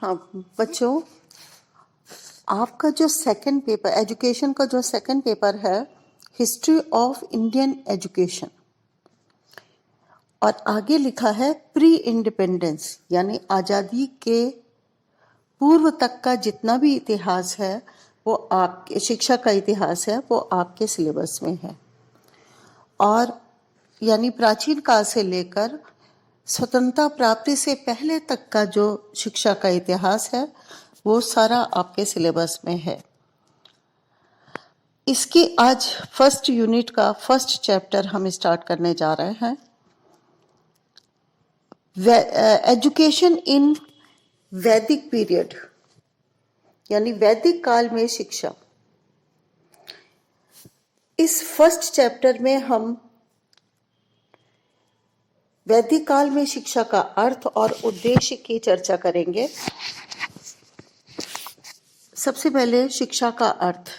हाँ बच्चों, आपका जो सेकंड पेपर एजुकेशन का जो सेकंड पेपर है, हिस्ट्री ऑफ इंडियन एजुकेशन, और आगे लिखा है प्री इंडिपेंडेंस, यानी आज़ादी के पूर्व तक का जितना भी इतिहास है वो आपके शिक्षा का इतिहास है, वो आपके सिलेबस में है। और यानी प्राचीन काल से लेकर स्वतंत्रता प्राप्ति से पहले तक का जो शिक्षा का इतिहास है वो सारा आपके सिलेबस में है। इसकी आज फर्स्ट यूनिट का फर्स्ट चैप्टर हम स्टार्ट करने जा रहे हैं, एजुकेशन इन वैदिक पीरियड, यानी वैदिक काल में शिक्षा। इस फर्स्ट चैप्टर में हम वैदिक काल में शिक्षा का अर्थ और उद्देश्य की चर्चा करेंगे। सबसे पहले शिक्षा का अर्थ।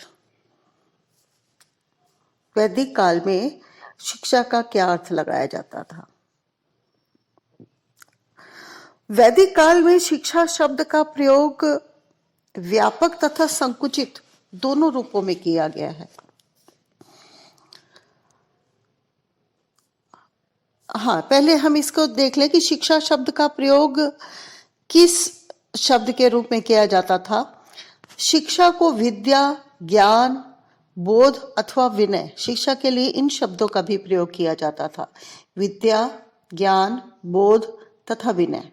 वैदिक काल में शिक्षा का क्या अर्थ लगाया जाता था? वैदिक काल में शिक्षा शब्द का प्रयोग व्यापक तथा संकुचित दोनों रूपों में किया गया है। हाँ, पहले हम इसको देख लें कि शिक्षा शब्द का प्रयोग किस शब्द के रूप में किया जाता था। शिक्षा को विद्या, ज्ञान, बोध अथवा विनय, शिक्षा के लिए इन शब्दों का भी प्रयोग किया जाता था। विद्या, ज्ञान, बोध तथा विनय।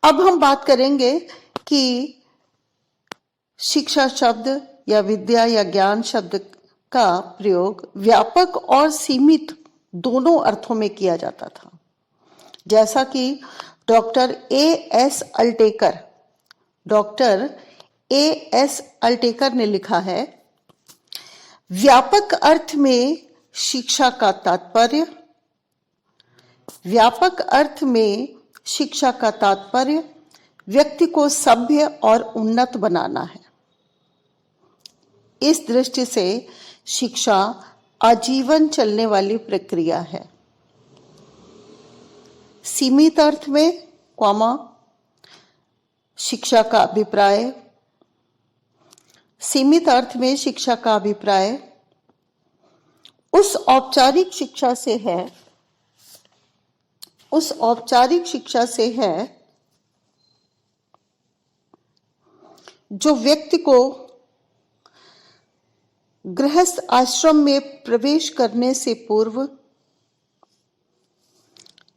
अब हम बात करेंगे कि शिक्षा शब्द या विद्या या ज्ञान शब्द का प्रयोग व्यापक और सीमित दोनों अर्थों में किया जाता था। जैसा कि डॉक्टर ए एस अल्टेकर ने लिखा है, व्यापक अर्थ में शिक्षा का तात्पर्य व्यक्ति को सभ्य और उन्नत बनाना है। इस दृष्टि से शिक्षा आजीवन चलने वाली प्रक्रिया है। सीमित अर्थ में शिक्षा का अभिप्राय उस औपचारिक शिक्षा से है जो व्यक्ति को गृहस्थ आश्रम में प्रवेश करने से पूर्व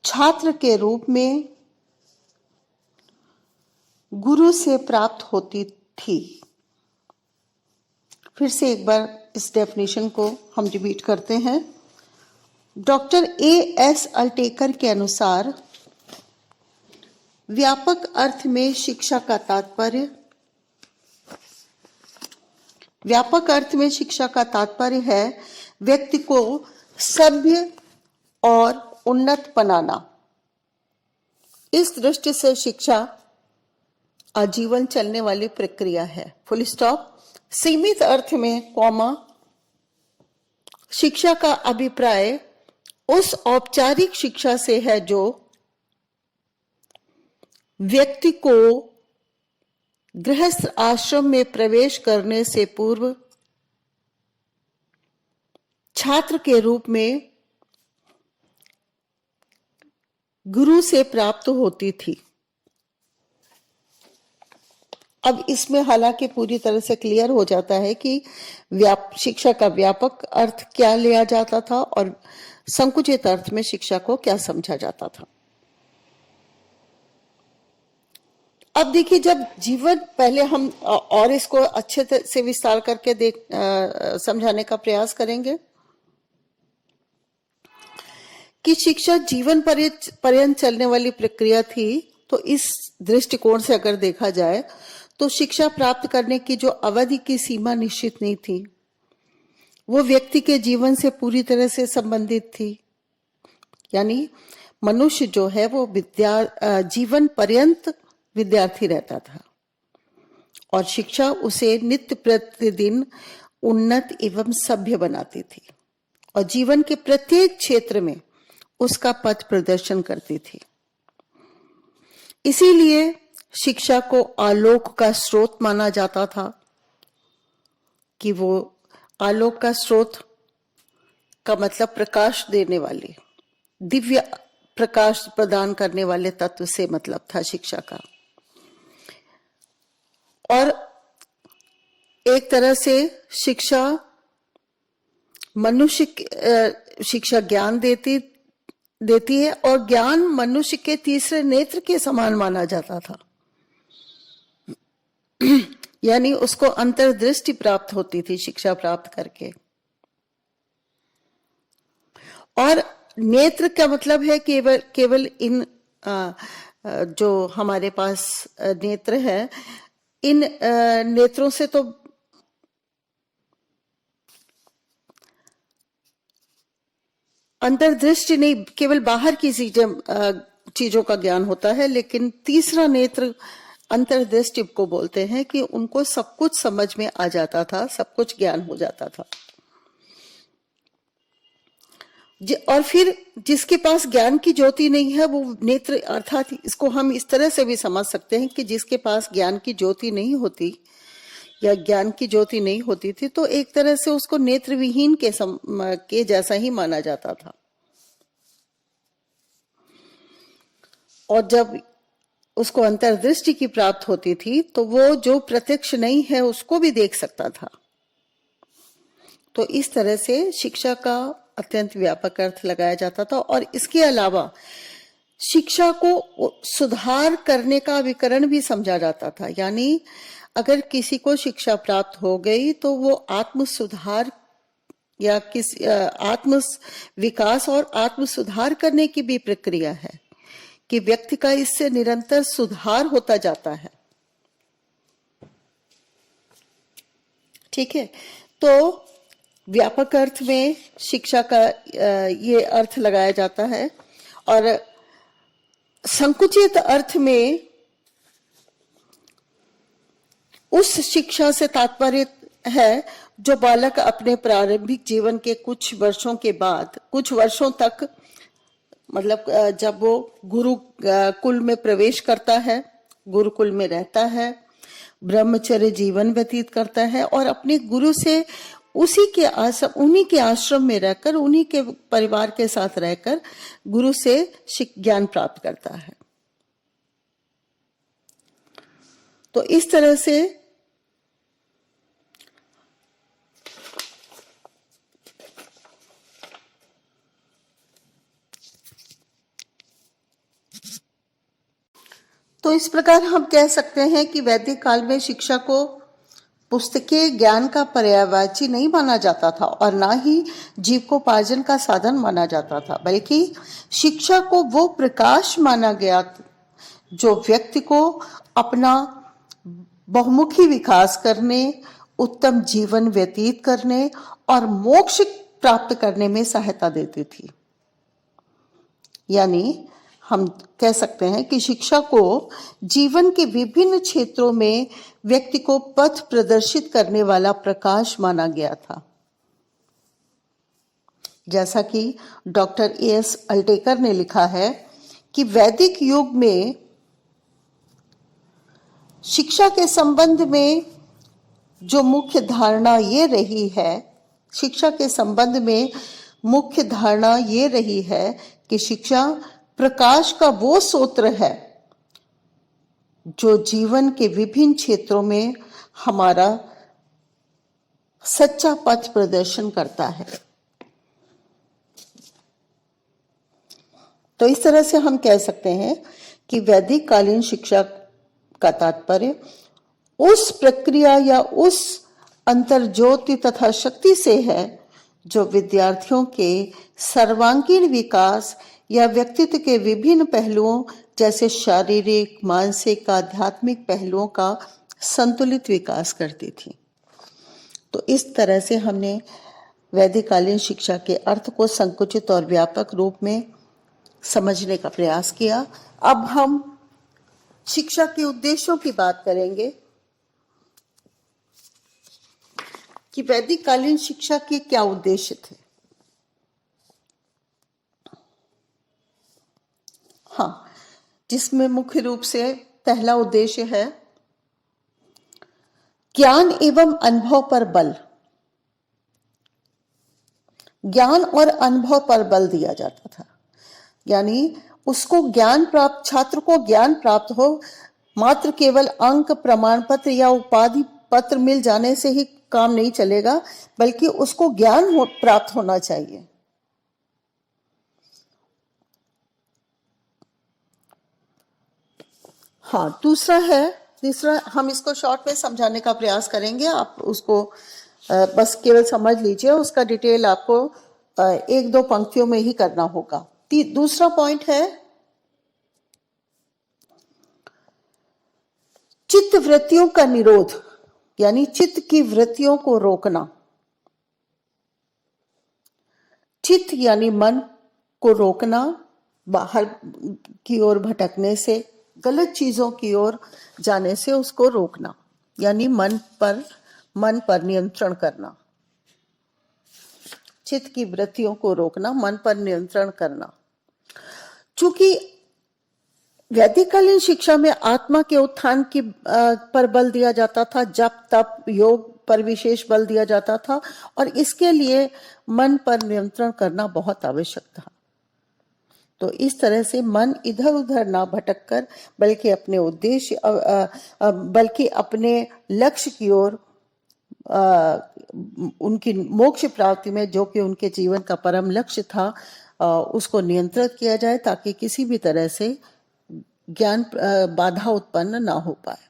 छात्र के रूप में गुरु से प्राप्त होती थी। फिर से एक बार इस डेफिनेशन को हम रिपीट करते हैं। डॉक्टर ए एस अल्टेकर के अनुसार व्यापक अर्थ में शिक्षा का तात्पर्य है व्यक्ति को सभ्य और उन्नत बनाना। इस दृष्टि से शिक्षा आजीवन चलने वाली प्रक्रिया है। Full stop. सीमित अर्थ में शिक्षा का अभिप्राय उस औपचारिक शिक्षा से है जो व्यक्ति को गृहस्थ आश्रम में प्रवेश करने से पूर्व छात्र के रूप में गुरु से प्राप्त होती थी। अब इसमें हालांकि पूरी तरह से क्लियर हो जाता है कि शिक्षा का व्यापक अर्थ क्या लिया जाता था और संकुचित अर्थ में शिक्षा को क्या समझा जाता था। अब देखिए, जब जीवन, पहले हम और इसको अच्छे से विस्तार करके समझाने का प्रयास करेंगे कि शिक्षा जीवन पर्यंत चलने वाली प्रक्रिया थी। तो इस दृष्टिकोण से अगर देखा जाए तो शिक्षा प्राप्त करने की जो अवधि की सीमा निश्चित नहीं थी, वो व्यक्ति के जीवन से पूरी तरह से संबंधित थी। यानी मनुष्य जो है वो जीवन पर्यंत विद्यार्थी रहता था और शिक्षा उसे नित्य प्रतिदिन उन्नत एवं सभ्य बनाती थी और जीवन के प्रत्येक क्षेत्र में उसका पथ प्रदर्शन करती थी। इसीलिए शिक्षा को आलोक का स्रोत माना जाता था, कि वो आलोक का स्रोत का मतलब प्रकाश देने वाले, दिव्य प्रकाश प्रदान करने वाले तत्व से मतलब था शिक्षा का। और एक तरह से शिक्षा मनुष्य शिक्षा ज्ञान देती है, और ज्ञान मनुष्य के तीसरे नेत्र के समान माना जाता था। यानी उसको अंतर्दृष्टि प्राप्त होती थी शिक्षा प्राप्त करके। और नेत्र का मतलब है केवल इन जो हमारे पास नेत्र है, इन नेत्रों से तो अंतर्दृष्टि नहीं, केवल बाहर की चीजों का ज्ञान होता है, लेकिन तीसरा नेत्र अंतर्दृष्टि को बोलते हैं कि उनको सब कुछ समझ में आ जाता था, सब कुछ ज्ञान हो जाता था। और फिर जिसके पास ज्ञान की ज्योति नहीं है वो नेत्र, अर्थात इसको हम इस तरह से भी समझ सकते हैं कि जिसके पास ज्ञान की ज्योति नहीं होती या ज्ञान की ज्योति नहीं होती थी, तो एक तरह से उसको नेत्र विहीन के जैसा ही माना जाता था। और जब उसको अंतर्दृष्टि की प्राप्त होती थी तो वो जो प्रत्यक्ष नहीं है उसको भी देख सकता था। तो इस तरह से शिक्षा का अत्यंत व्यापक अर्थ लगाया जाता था। और इसके अलावा शिक्षा को सुधार करने का विकरण भी समझा जाता था। यानी अगर किसी को शिक्षा प्राप्त हो गई तो वो आत्म सुधार या आत्म विकास और आत्म सुधार करने की भी प्रक्रिया है, कि व्यक्ति का इससे निरंतर सुधार होता जाता है। ठीक है, तो व्यापक अर्थ में शिक्षा का ये अर्थ लगाया जाता है। और संकुचित अर्थ में उस शिक्षा से तात्पर्य है जो बालक अपने प्रारंभिक जीवन के कुछ वर्षों के बाद, कुछ वर्षों तक, मतलब जब वो गुरु कुल में प्रवेश करता है, गुरुकुल में रहता है, ब्रह्मचर्य जीवन व्यतीत करता है और अपने गुरु से उन्हीं के आश्रम में रहकर, उन्हीं के परिवार के साथ रहकर गुरु से ज्ञान प्राप्त करता है। तो इस तरह से इस प्रकार हम कह सकते हैं कि वैदिक काल में शिक्षा को पुस्तकीय ज्ञान का पर्यायवाची नहीं माना जाता था और ना ही जीविकोपार्जन का साधन माना जाता था, बल्कि शिक्षा को वो प्रकाश माना गया जो व्यक्ति को अपना बहुमुखी विकास करने, उत्तम जीवन व्यतीत करने और मोक्ष प्राप्त करने में सहायता देती थी। यानी हम कह सकते हैं कि शिक्षा को जीवन के विभिन्न क्षेत्रों में व्यक्ति को पथ प्रदर्शित करने वाला प्रकाश माना गया था। जैसा कि डॉक्टर ए.एस. अल्टेकर ने लिखा है कि वैदिक युग में शिक्षा के संबंध में जो मुख्य धारणा ये रही है, शिक्षा के संबंध में मुख्य धारणा ये रही है कि शिक्षा प्रकाश का वो स्रोत है जो जीवन के विभिन्न क्षेत्रों में हमारा सच्चा पथ प्रदर्शन करता है। तो इस तरह से हम कह सकते हैं कि वैदिक कालीन शिक्षा का तात्पर्य उस प्रक्रिया या उस अंतर्ज्योति तथा शक्ति से है जो विद्यार्थियों के सर्वांगीण विकास या व्यक्तित्व के विभिन्न पहलुओं जैसे शारीरिक, मानसिक, आध्यात्मिक पहलुओं का संतुलित विकास करती थी। तो इस तरह से हमने वैदिक कालीन शिक्षा के अर्थ को संकुचित और व्यापक रूप में समझने का प्रयास किया। अब हम शिक्षा के उद्देश्यों की बात करेंगे कि वैदिक कालीन शिक्षा के क्या उद्देश्य थे। हाँ, जिसमें मुख्य रूप से पहला उद्देश्य है ज्ञान एवं अनुभव पर बल। ज्ञान और अनुभव पर बल दिया जाता था, यानी उसको ज्ञान प्राप्त, छात्र को ज्ञान प्राप्त हो, मात्र केवल अंक, प्रमाण पत्र या उपाधि पत्र मिल जाने से ही काम नहीं चलेगा, बल्कि उसको ज्ञान प्राप्त होना चाहिए। हाँ, तीसरा हम इसको शॉर्ट में समझाने का प्रयास करेंगे, आप उसको बस केवल समझ लीजिए, उसका डिटेल आपको एक दो पंक्तियों में ही करना होगा। दूसरा पॉइंट है चित्त वृत्तियों का निरोध, यानी चित्त की वृत्तियों को रोकना। चित्त यानी मन को रोकना, बाहर की ओर भटकने से, गलत चीजों की ओर जाने से उसको रोकना, यानी मन पर नियंत्रण करना। चित्त की वृत्तियों को रोकना, मन पर नियंत्रण करना। चूंकि वैदिककालीन शिक्षा में आत्मा के उत्थान की पर बल दिया जाता था, जप तप योग पर विशेष बल दिया जाता था, और इसके लिए मन पर नियंत्रण करना बहुत आवश्यक था। तो इस तरह से मन इधर उधर ना भटककर बल्कि अपने उद्देश्य बल्कि अपने लक्ष्य की ओर, उनकी मोक्ष प्राप्ति में, जो कि उनके जीवन का परम लक्ष्य था, उसको नियंत्रित किया जाए, ताकि किसी भी तरह से ज्ञान बाधा उत्पन्न ना हो पाए।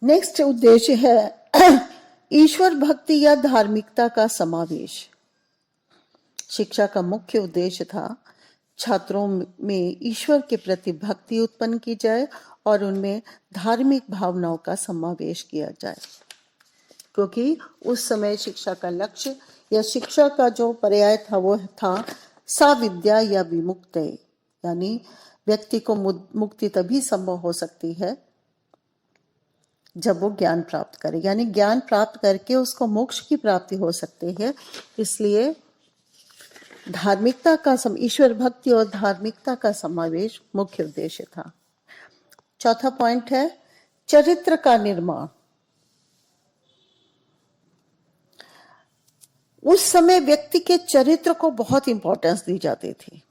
नेक्स्ट उद्देश्य है ईश्वर भक्ति या धार्मिकता का समावेश। शिक्षा का मुख्य उद्देश्य था छात्रों में ईश्वर के प्रति भक्ति उत्पन्न की जाए और उनमें धार्मिक भावनाओं का समावेश किया जाए, क्योंकि उस समय शिक्षा का लक्ष्य या शिक्षा का जो पर्याय था वो था साविद्या या विमुक्ति, यानी व्यक्ति को मुक्ति तभी संभव हो सकती है जब वो ज्ञान प्राप्त करे, यानी ज्ञान प्राप्त करके उसको मोक्ष की प्राप्ति हो सकती है। इसलिए धार्मिकता का ईश्वर भक्ति और धार्मिकता का समावेश मुख्य उद्देश्य था। चौथा पॉइंट है चरित्र का निर्माण। उस समय व्यक्ति के चरित्र को बहुत इंपॉर्टेंस दी जाती थी।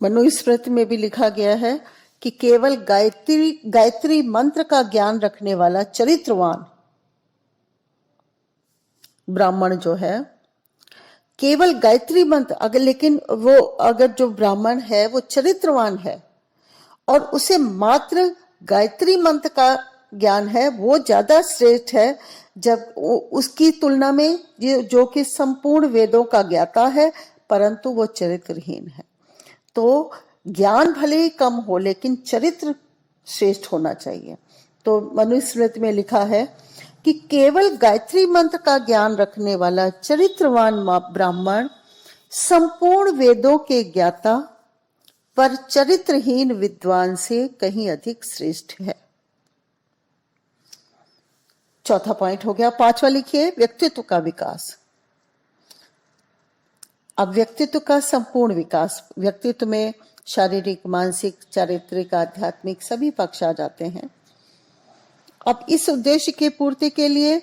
मनुस्मृति में भी लिखा गया है कि केवल गायत्री मंत्र का ज्ञान रखने वाला चरित्रवान ब्राह्मण जो है, केवल गायत्री मंत्र लेकिन वो अगर जो ब्राह्मण है वो चरित्रवान है और उसे मात्र गायत्री मंत्र का ज्ञान है, वो ज्यादा श्रेष्ठ है जब उसकी तुलना में जो कि संपूर्ण वेदों का ज्ञाता है परंतु वो चरित्रहीन है। तो ज्ञान भले ही कम हो लेकिन चरित्र श्रेष्ठ होना चाहिए। तो मनुस्मृति में लिखा है कि केवल गायत्री मंत्र का ज्ञान रखने वाला चरित्रवान ब्राह्मण संपूर्ण वेदों के ज्ञाता पर चरित्रहीन विद्वान से कहीं अधिक श्रेष्ठ है। चौथा पॉइंट हो गया। पांचवा लिखिए व्यक्तित्व का विकास। अब व्यक्तित्व का संपूर्ण विकास, व्यक्तित्व में शारीरिक, मानसिक, चारित्रिक, आध्यात्मिक सभी पक्ष आ जाते हैं। अब इस उद्देश्य की पूर्ति के लिए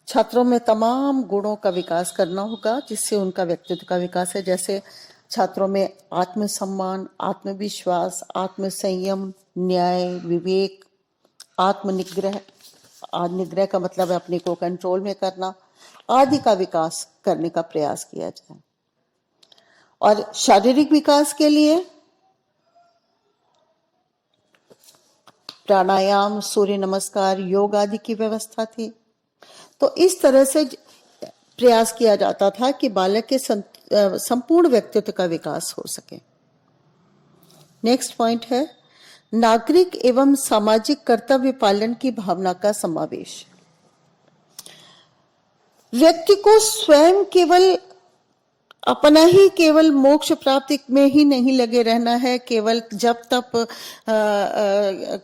छात्रों में तमाम गुणों का विकास करना होगा जिससे उनका व्यक्तित्व का विकास है। जैसे छात्रों में आत्मसम्मान, आत्मविश्वास, आत्मसंयम, न्याय, विवेक, आत्मनिग्रह, निग्रह का मतलब है अपने को कंट्रोल में करना, आदि का विकास करने का प्रयास किया जाए। और शारीरिक विकास के लिए प्राणायाम, सूर्य नमस्कार, योग आदि की व्यवस्था थी। तो इस तरह से प्रयास किया जाता था कि बालक के संपूर्ण व्यक्तित्व का विकास हो सके। नेक्स्ट पॉइंट है नागरिक एवं सामाजिक कर्तव्य पालन की भावना का समावेश। व्यक्ति को स्वयं केवल अपना ही केवल मोक्ष प्राप्ति में ही नहीं लगे रहना है, केवल जप तप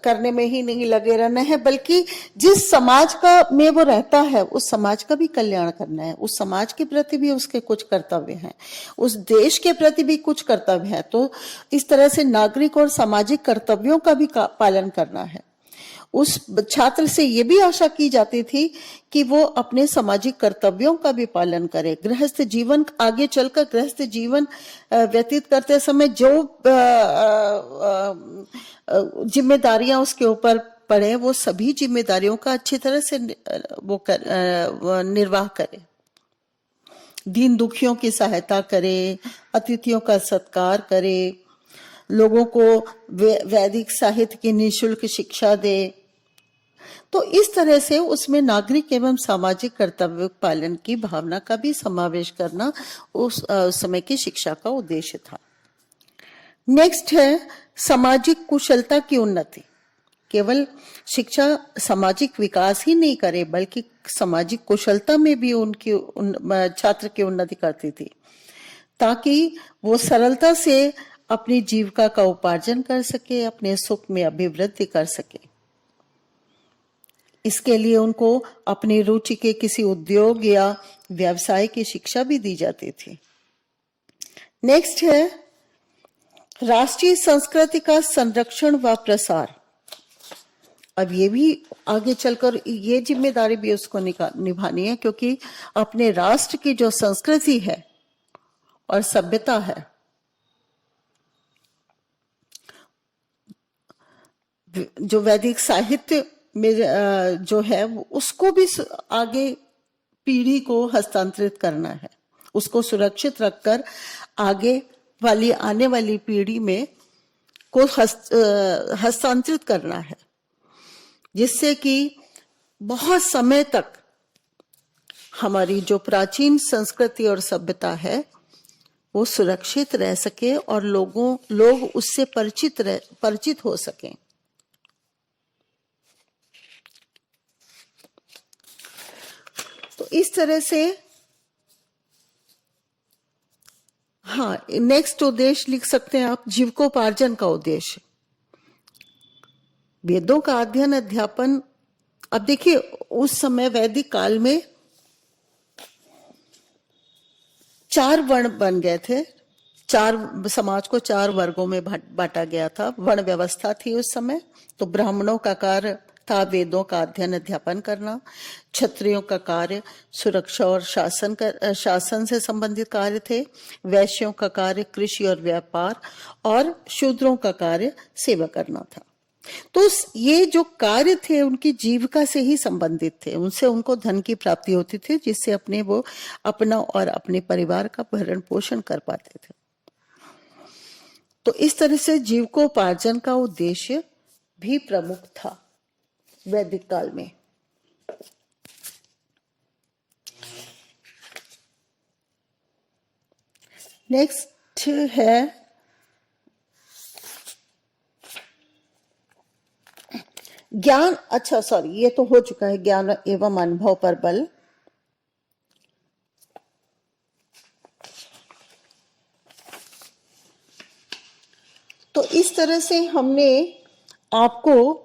करने में ही नहीं लगे रहना है, बल्कि जिस समाज का में वो रहता है उस समाज का भी कल्याण करना है, उस समाज के प्रति भी उसके कुछ कर्तव्य हैं, उस देश के प्रति भी कुछ कर्तव्य है। तो इस तरह से नागरिक और सामाजिक कर्तव्यों का भी पालन करना है। उस छात्र से ये भी आशा की जाती थी कि वो अपने सामाजिक कर्तव्यों का भी पालन करे। गृहस्थ जीवन, आगे चलकर गृहस्थ जीवन व्यतीत करते समय जो जिम्मेदारियां उसके ऊपर पड़े, वो सभी जिम्मेदारियों का अच्छी तरह से निर्वाह करे। दीन दुखियों की सहायता करे, अतिथियों का सत्कार करे, लोगों को वैदिक साहित्य की निःशुल्क शिक्षा दे। तो इस तरह से उसमें नागरिक एवं सामाजिक कर्तव्य पालन की भावना का भी समावेश करना उस समय की शिक्षा का उद्देश्य था। नेक्स्ट है सामाजिक कुशलता की उन्नति। केवल शिक्षा सामाजिक विकास ही नहीं करे, बल्कि सामाजिक कुशलता में भी छात्र की उन्नति करती थी, ताकि वो सरलता से अपनी जीविका का उपार्जन कर सके, अपने सुख में अभिवृद्धि कर सके। इसके लिए उनको अपनी रुचि के किसी उद्योग या व्यवसाय की शिक्षा भी दी जाती थी। नेक्स्ट है राष्ट्रीय संस्कृति का संरक्षण व प्रसार। अब ये भी आगे चलकर ये जिम्मेदारी भी उसको निभानी है, क्योंकि अपने राष्ट्र की जो संस्कृति है और सभ्यता है, जो वैदिक साहित्य में जो है, उसको भी आगे पीढ़ी को हस्तांतरित करना है, उसको सुरक्षित रखकर आगे वाली आने वाली पीढ़ी में को हस्तांतरित करना है, जिससे कि बहुत समय तक हमारी जो प्राचीन संस्कृति और सभ्यता है वो सुरक्षित रह सके और लोग उससे परिचित हो सकें। तो इस तरह से हाँ, नेक्स्ट उद्देश्य लिख सकते हैं आप, जीविकोपार्जन का उद्देश्य। वेदों का अध्ययन अध्यापन। अब देखिए, उस समय वैदिक काल में 4 वर्ण बन गए थे, समाज को 4 वर्गों में बांटा गया था। वर्ण व्यवस्था थी उस समय। तो ब्राह्मणों का कार्य था वेदों का अध्ययन अध्यापन करना, क्षत्रियों का कार्य सुरक्षा और शासन से संबंधित कार्य थे, वैश्यों का कार्य कृषि और व्यापार, और शूद्रों का कार्य सेवा करना था। तो ये जो कार्य थे उनकी जीविका से ही संबंधित थे, उनसे उनको धन की प्राप्ति होती थी, जिससे वो अपना और अपने परिवार का भरण पोषण कर पाते थे। तो इस तरह से जीविकोपार्जन का उद्देश्य भी प्रमुख था वैदिक काल में। नेक्स्ट है ज्ञान। अच्छा सॉरी, ये तो हो चुका है, ज्ञान एवं अनुभव पर बल। तो इस तरह से हमने आपको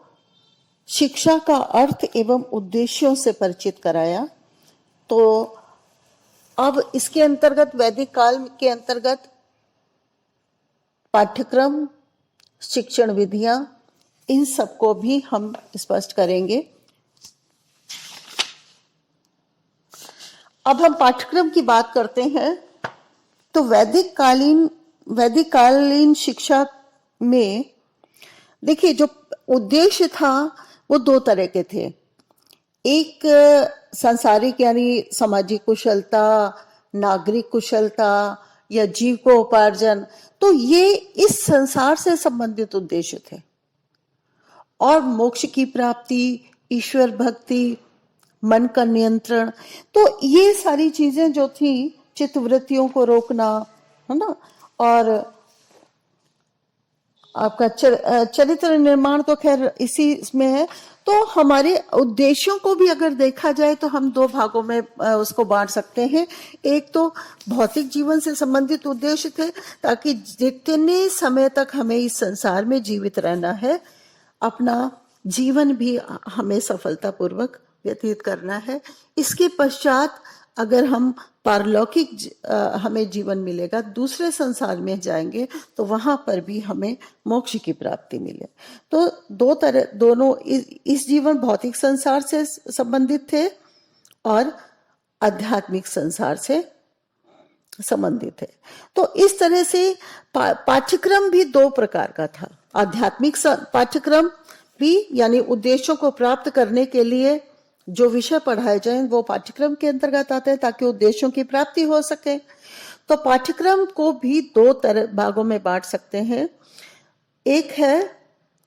शिक्षा का अर्थ एवं उद्देश्यों से परिचित कराया। तो अब इसके अंतर्गत वैदिक काल के अंतर्गत पाठ्यक्रम, शिक्षण विधियां, इन सबको भी हम स्पष्ट करेंगे। अब हम पाठ्यक्रम की बात करते हैं। तो वैदिक कालीन शिक्षा में देखिए, जो उद्देश्य था वो 2 तरह के थे। एक सांसारिक यानी सामाजिक कुशलता, नागरिक कुशलता या जीविकोपार्जन। तो ये इस संसार से संबंधित उद्देश्य थे। और मोक्ष की प्राप्ति, ईश्वर भक्ति, मन का नियंत्रण, तो ये सारी चीजें जो थी, चित्तवृत्तियों को रोकना, है ना, और आपका चरित्र निर्माण तो खैर इसी इसमें है। तो हमारे उद्देश्यों को भी अगर देखा जाए तो हम दो भागों में उसको बांट सकते हैं। एक तो भौतिक जीवन से संबंधित उद्देश्य थे, ताकि जितने समय तक हमें इस संसार में जीवित रहना है, अपना जीवन भी हमें सफलतापूर्वक व्यतीत करना है। इसके पश्चात अगर हम पारलौकिक हमें जीवन मिलेगा, दूसरे संसार में जाएंगे तो वहां पर भी हमें मोक्ष की प्राप्ति मिले। तो दोनों इस जीवन भौतिक संसार से संबंधित थे और आध्यात्मिक संसार से संबंधित है। तो इस तरह से पाठ्यक्रम भी दो प्रकार का था। आध्यात्मिक पाठ्यक्रम भी, यानी उद्देश्यों को प्राप्त करने के लिए जो विषय पढ़ाए जाएं वो पाठ्यक्रम के अंतर्गत आते हैं, ताकि उद्देश्यों की प्राप्ति हो सके। तो पाठ्यक्रम को भी दो भागों में बांट सकते हैं। एक है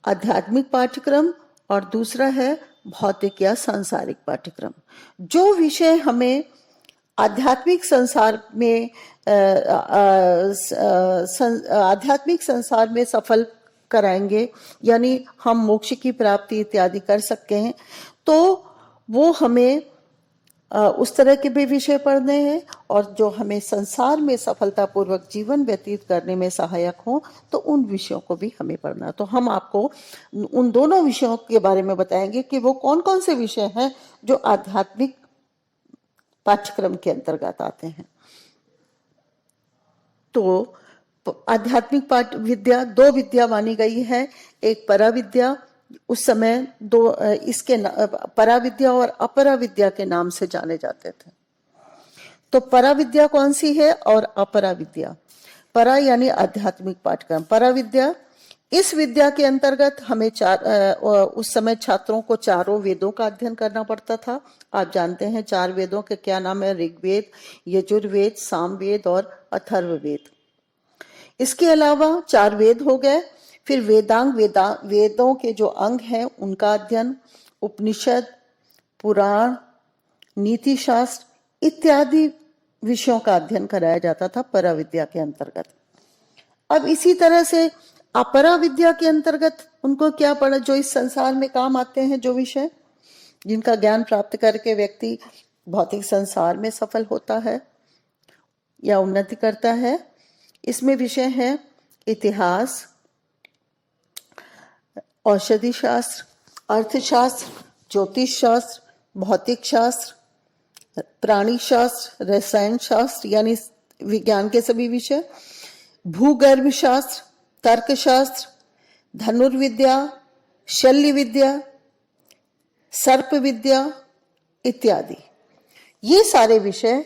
आध्यात्मिक पाठ्यक्रम और दूसरा है भौतिक या सांसारिक पाठ्यक्रम। जो विषय हमें आध्यात्मिक संसार में आध्यात्मिक संसार में सफल कराएंगे, यानी हम मोक्ष की प्राप्ति इत्यादि कर सकते हैं, तो वो हमें उस तरह के भी विषय पढ़ने हैं। और जो हमें संसार में सफलतापूर्वक जीवन व्यतीत करने में सहायक हो, तो उन विषयों को भी हमें पढ़ना। तो हम आपको उन दोनों विषयों के बारे में बताएंगे कि वो कौन कौन से विषय हैं जो आध्यात्मिक पाठ्यक्रम के अंतर्गत आते हैं। तो आध्यात्मिक विद्या दो विद्या मानी गई है। एक पराविद्या, उस समय दो इसके पराविद्या और अपराविद्या के नाम से जाने जाते थे। तो पराविद्या कौन सी है और अपराविद्या? परा यानी आध्यात्मिक पाठ्यक्रम, पराविद्या, इस विद्या के अंतर्गत हमें उस समय छात्रों को चारों वेदों का अध्ययन करना पड़ता था। आप जानते हैं चार वेदों के क्या नाम है? ऋग्वेद, यजुर्वेद, सामवेद और अथर्ववेद। इसके अलावा चार वेद हो गए, फिर वेदों के जो अंग हैं उनका अध्ययन, उपनिषद, पुराण, नीति शास्त्र इत्यादि विषयों का अध्ययन कराया जाता था पराविद्या के अंतर्गत। अब इसी तरह से अपराविद्या के अंतर्गत उनको क्या पढ़ा? जो इस संसार में काम आते हैं, जो विषय जिनका ज्ञान प्राप्त करके व्यक्ति भौतिक संसार में सफल होता है या उन्नति करता है। इसमें विषय है इतिहास, औषधि शास्त्र, अर्थशास्त्र, ज्योतिष शास्त्र, भौतिक शास्त्र, प्राणी शास्त्र, रसायन शास्त्र यानी विज्ञान के सभी विषय, भूगर्भ शास्त्र, तर्कशास्त्र, धनुर्विद्या, शल्य विद्या, सर्प विद्या इत्यादि। ये सारे विषय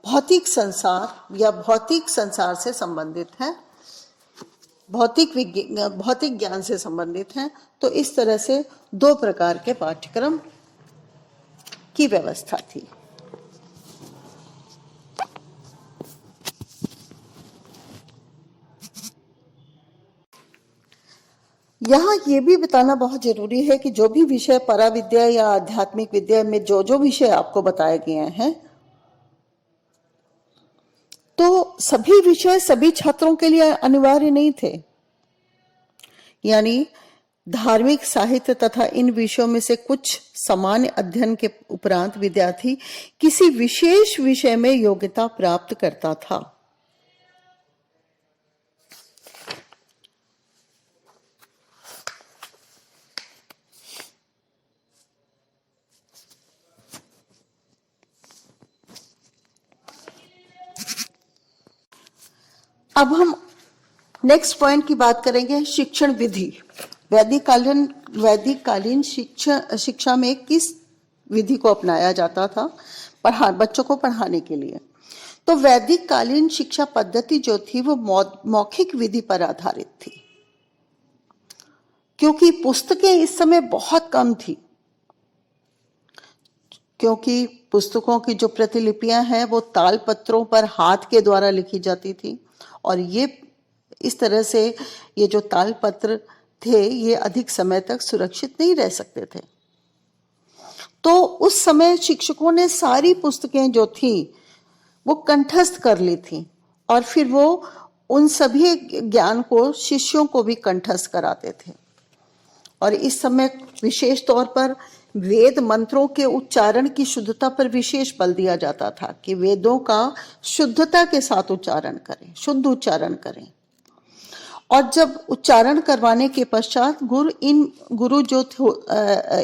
भौतिक संसार या भौतिक संसार से संबंधित हैं, भौतिक ज्ञान से संबंधित हैं। तो इस तरह से दो प्रकार के पाठ्यक्रम की व्यवस्था थी। यहाँ ये भी बताना बहुत जरूरी है कि जो भी विषय पराविद्या या आध्यात्मिक विद्या में जो विषय आपको बताए गए हैं, तो सभी विषय सभी छात्रों के लिए अनिवार्य नहीं थे। यानी धार्मिक साहित्य तथा इन विषयों में से कुछ सामान्य अध्ययन के उपरांत विद्यार्थी किसी विशेष विषय में योग्यता प्राप्त करता था। अब हम नेक्स्ट पॉइंट की बात करेंगे, शिक्षण विधि। वैदिक कालीन शिक्षा में किस विधि को अपनाया जाता था बच्चों को पढ़ाने के लिए? तो वैदिक कालीन शिक्षा पद्धति जो थी वो मौखिक विधि पर आधारित थी, क्योंकि पुस्तकें इस समय बहुत कम थी। क्योंकि पुस्तकों की जो प्रतिलिपियां हैं वो ताल पत्रों पर हाथ के द्वारा लिखी जाती थी, और ये इस तरह से ये जो ताल पत्र थे ये अधिक समय तक सुरक्षित नहीं रह सकते थे। तो उस समय शिक्षकों ने सारी पुस्तकें जो थी वो कंठस्थ कर ली थी, और फिर वो उन सभी ज्ञान को शिष्यों को भी कंठस्थ कराते थे। और इस समय विशेष तौर पर वेद मंत्रों के उच्चारण की शुद्धता पर विशेष बल दिया जाता था कि वेदों का शुद्धता के साथ उच्चारण करें, शुद्ध उच्चारण करें। और जब उच्चारण करवाने के पश्चात गुरु जो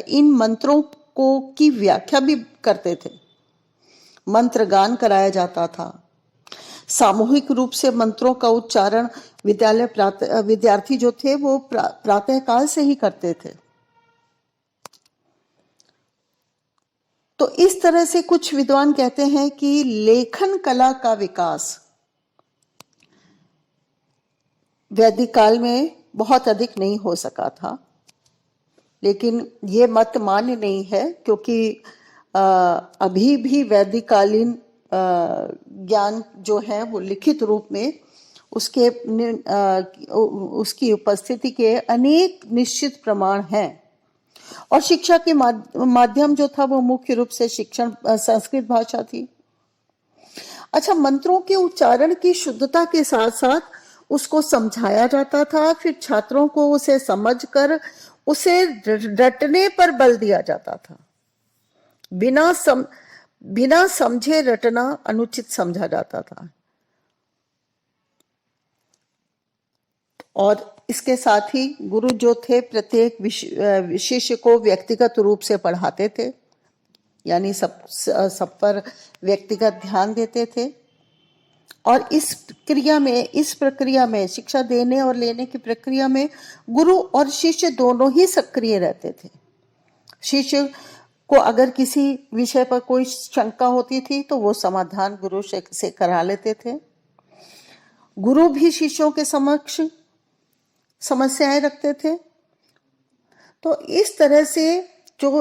इन मंत्रों को की व्याख्या भी करते थे। मंत्र गान कराया जाता था। सामूहिक रूप से मंत्रों का उच्चारण विद्यार्थी जो थे वो प्रातः काल से ही करते थे। तो इस तरह से कुछ विद्वान कहते हैं कि लेखन कला का विकास वैदिक काल में बहुत अधिक नहीं हो सका था, लेकिन ये मत मान्य नहीं है, क्योंकि अभी भी वैदिक कालीन ज्ञान जो है वो लिखित रूप में उसकी उपस्थिति के अनेक निश्चित प्रमाण हैं। और शिक्षा के माध्यम जो था वो मुख्य रूप से शिक्षण संस्कृत भाषा थी। अच्छा, मंत्रों के उच्चारण की शुद्धता के साथ साथ उसको समझाया जाता था, फिर छात्रों को उसे समझकर उसे रटने पर बल दिया जाता था। बिना समझे रटना अनुचित समझा जाता था। और इसके साथ ही गुरु जो थे प्रत्येक शिष्य को व्यक्तिगत रूप से पढ़ाते थे, यानी सब पर व्यक्तिगत ध्यान देते थे। और इस प्रक्रिया में शिक्षा देने और लेने की प्रक्रिया में गुरु और शिष्य दोनों ही सक्रिय रहते थे। शिष्य को अगर किसी विषय पर कोई शंका होती थी तो वो समाधान गुरु से करा लेते थे। गुरु भी शिष्यों के समक्ष समस्याएं रखते थे। तो इस तरह से जो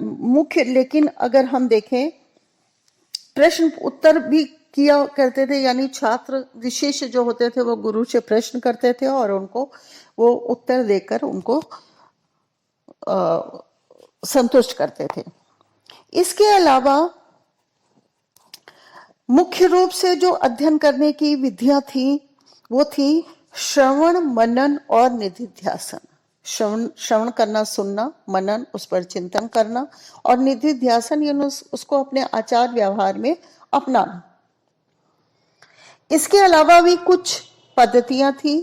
मुख्य, लेकिन अगर हम देखें प्रश्न उत्तर भी किया करते थे, यानी छात्र विशेष जो होते थे वो गुरु से प्रश्न करते थे और उनको वो उत्तर देकर उनको संतुष्ट करते थे। इसके अलावा मुख्य रूप से जो अध्ययन करने की विधियां थी वो थी श्रवण, मनन और निधिध्यासन। श्रवण करना, सुनना, मनन, उस पर चिंतन करना, और निधिध्यासन यानी उसको अपने आचार व्यवहार में अपनाना। इसके अलावा भी कुछ पद्धतियां थी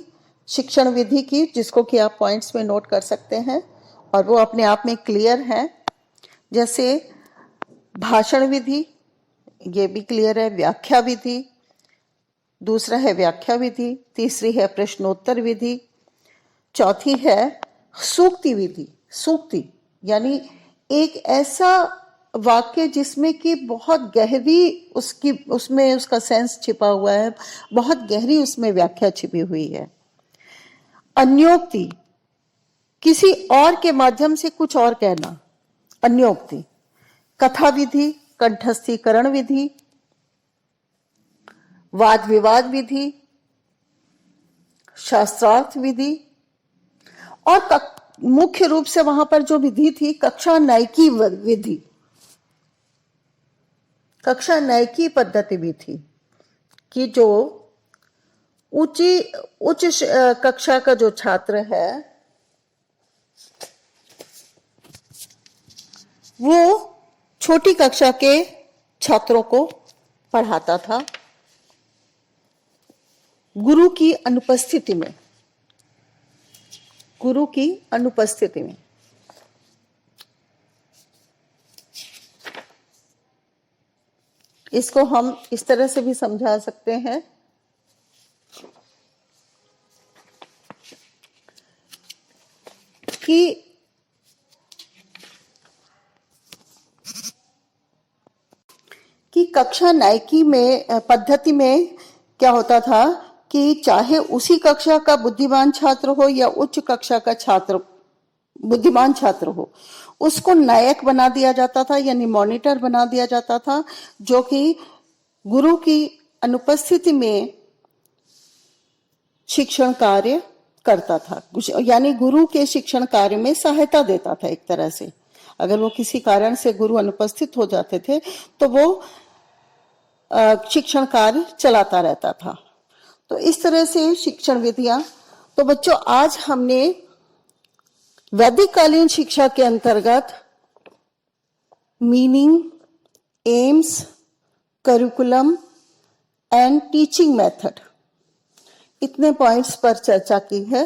शिक्षण विधि की, जिसको कि आप पॉइंट्स में नोट कर सकते हैं और वो अपने आप में क्लियर है। जैसे भाषण विधि, ये भी क्लियर है। व्याख्या विधि, दूसरा है व्याख्या विधि, तीसरी है प्रश्नोत्तर विधि, चौथी है सूक्ति विधि। सूक्ति यानी एक ऐसा वाक्य जिसमें कि बहुत गहरी उसमें उसका सेंस छिपा हुआ है, बहुत गहरी उसमें व्याख्या छिपी हुई है। अन्योक्ति, किसी और के माध्यम से कुछ और कहना, अन्योक्ति। कथा विधि, कंठस्थीकरण विधि, वाद विवाद विधि, शास्त्रार्थ विधि, और मुख्य रूप से वहां पर जो विधि थी कक्षा न्यायिकी विधि, कक्षा न्यायिकी पद्धति भी थी कि जो उच्च कक्षा का जो छात्र है वो छोटी कक्षा के छात्रों को पढ़ाता था गुरु की अनुपस्थिति में। गुरु की अनुपस्थिति में। इसको हम इस तरह से भी समझा सकते हैं कि कक्षा न्यायिकी में पद्धति में क्या होता था कि चाहे उसी कक्षा का बुद्धिमान छात्र हो या उच्च कक्षा का छात्र बुद्धिमान छात्र हो, उसको नायक बना दिया जाता था, यानी मॉनिटर बना दिया जाता था, जो कि गुरु की अनुपस्थिति में शिक्षण कार्य करता था, यानी गुरु के शिक्षण कार्य में सहायता देता था। एक तरह से अगर वो किसी कारण से गुरु अनुपस्थित हो जाते थे तो वो शिक्षण कार्य चलाता रहता था। तो इस तरह से शिक्षण विधियां। तो बच्चों, आज हमने वैदिक कालीन शिक्षा के अंतर्गत meaning, AIIMS, curriculum and teaching method, इतने पॉइंट्स पर चर्चा की है।